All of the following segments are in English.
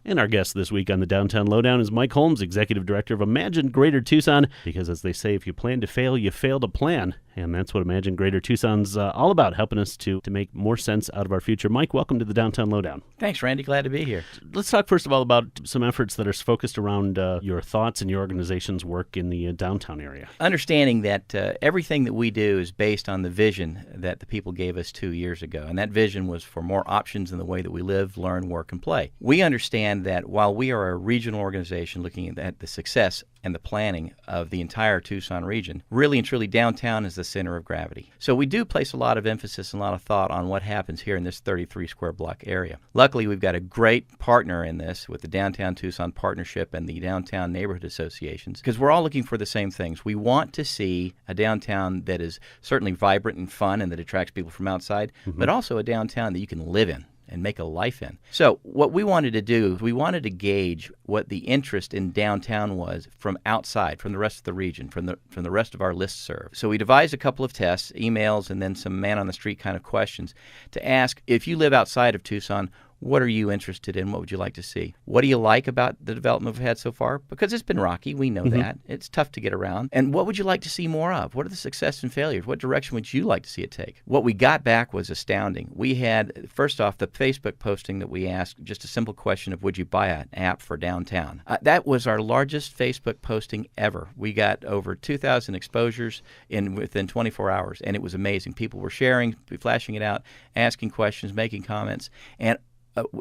And our guest this week on the Downtown Lowdown is Mike Holmes, Executive Director of Imagine Greater Tucson, because as they say, if you plan to fail, you fail to plan. And that's what Imagine Greater Tucson's all about, helping us to make more sense out of our future. Mike, welcome to the Downtown Lowdown. Thanks, Randy. Glad to be here. Let's talk first of all about some efforts that are focused around your thoughts and your organization's work in the downtown area. Understanding that everything that we do is based on the vision that the people gave us 2 years ago. And that vision was for more options in the way that we live, learn, work, and play. We understand that while we are a regional organization looking at the success and the planning of the entire Tucson region, really and truly downtown is the center of gravity. So we do place a lot of emphasis and a lot of thought on what happens here in this 33 square block area. Luckily, we've got a great partner in this with the Downtown Tucson Partnership and the Downtown Neighborhood Associations, because we're all looking for the same things. We want to see a downtown that is certainly vibrant and fun and that attracts people from outside, but also a downtown that you can live in and make a life in. So what we wanted to do is we wanted to gauge what the interest in downtown was from outside, from the rest of the region, from the rest of our listserv. So we devised a couple of tests, emails, and then some man-on-the-street kind of questions to ask, if you live outside of Tucson, what are you interested in? What would you like to see? What do you like about the development we've had so far? Because it's been rocky. We know that. It's tough to get around. And what would you like to see more of? What are the successes and failures? What direction would you like to see it take? What we got back was astounding. We had, first off, the Facebook posting that we asked, just a simple question of, would you buy an app for downtown? That was our largest Facebook posting ever. We got over 2,000 exposures within 24 hours, and it was amazing. People were sharing, flashing it out, asking questions, making comments, and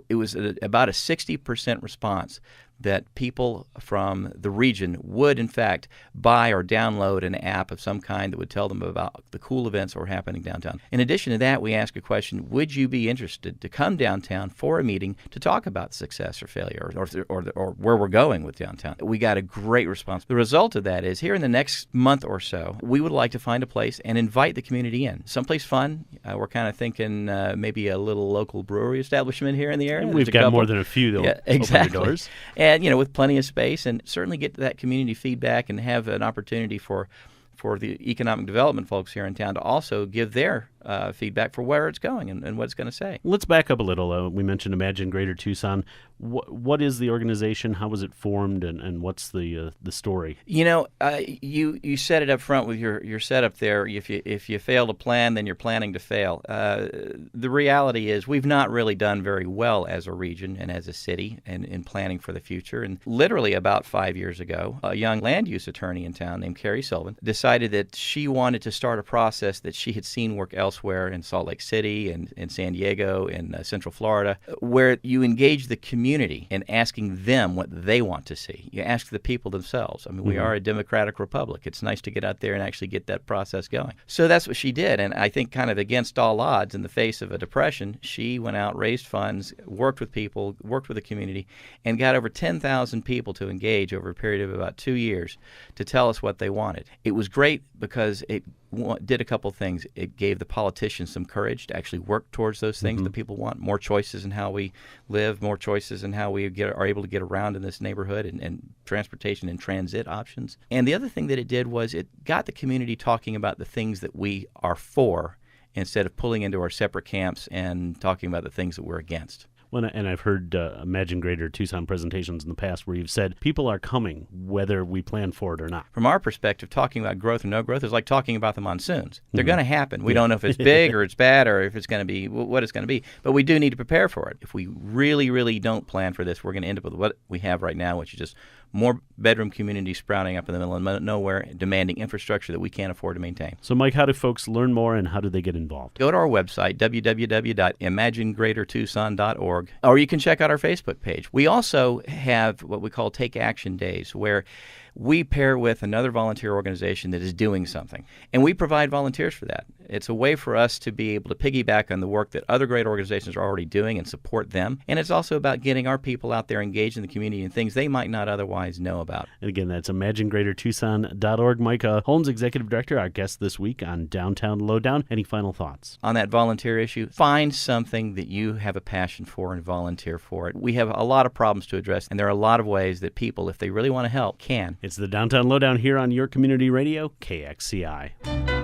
it was about a 60% response that people from the region would, in fact, buy or download an app of some kind that would tell them about the cool events that were happening downtown. In addition to that, we asked a question, would you be interested to come downtown for a meeting to talk about success or failure or where we're going with downtown? We got a great response. The result of that is here in the next month or so, we would like to find a place and invite the community in. Someplace fun. We're kind of thinking maybe a little local brewery establishment here in the area. We've got more than a few that will open the doors. And, with plenty of space, and certainly get to that community feedback and have an opportunity for the economic development folks here in town to also give their feedback for where it's going and what it's going to say. Let's back up a little. We mentioned Imagine Greater Tucson. What is the organization? How was it formed, and what's the story? You said it up front with your setup there. If you fail to plan, then you're planning to fail. The reality is we've not really done very well as a region and as a city in planning for the future. And literally about 5 years ago, a young land use attorney in town named Carrie Sullivan decided that she wanted to start a process that she had seen work elsewhere in Salt Lake City and in San Diego and Central Florida, where you engage the community in asking them what they want to see. You ask the people themselves. I mean, we are a democratic republic. It's nice to get out there and actually get that process going. So that's what she did, and I think kind of against all odds, in the face of a depression, she went out, raised funds, worked with people, worked with the community, and got over 10,000 people to engage over a period of about 2 years to tell us what they wanted. It was great because it did a couple things. It gave the politicians some courage to actually work towards those things that people want, more choices in how we live, more choices in how we are able to get around in this neighborhood, and transportation and transit options. And the other thing that it did was it got the community talking about the things that we are for instead of pulling into our separate camps and talking about the things that we're against. And I've heard Imagine Greater Tucson presentations in the past where you've said people are coming whether we plan for it or not. From our perspective, talking about growth or no growth is like talking about the monsoons. They're going to happen. We don't know if it's big or it's bad or if it's going to be what it's going to be, but we do need to prepare for it. If we really, really don't plan for this, we're going to end up with what we have right now, which is just more bedroom communities sprouting up in the middle of nowhere, demanding infrastructure that we can't afford to maintain. So, Mike, how do folks learn more and how do they get involved? Go to our website, www.imaginegreatertucson.org, or you can check out our Facebook page. We also have what we call Take Action Days, where we pair with another volunteer organization that is doing something, and we provide volunteers for that. It's a way for us to be able to piggyback on the work that other great organizations are already doing and support them, and it's also about getting our people out there engaged in the community and things they might not otherwise know about. And again, that's ImagineGreaterTucson.org. Mike Holmes, Executive Director, our guest this week on Downtown Lowdown. Any final thoughts? On that volunteer issue, find something that you have a passion for and volunteer for it. We have a lot of problems to address, and there are a lot of ways that people, if they really want to help, can. It's the Downtown Lowdown here on your community radio, KXCI.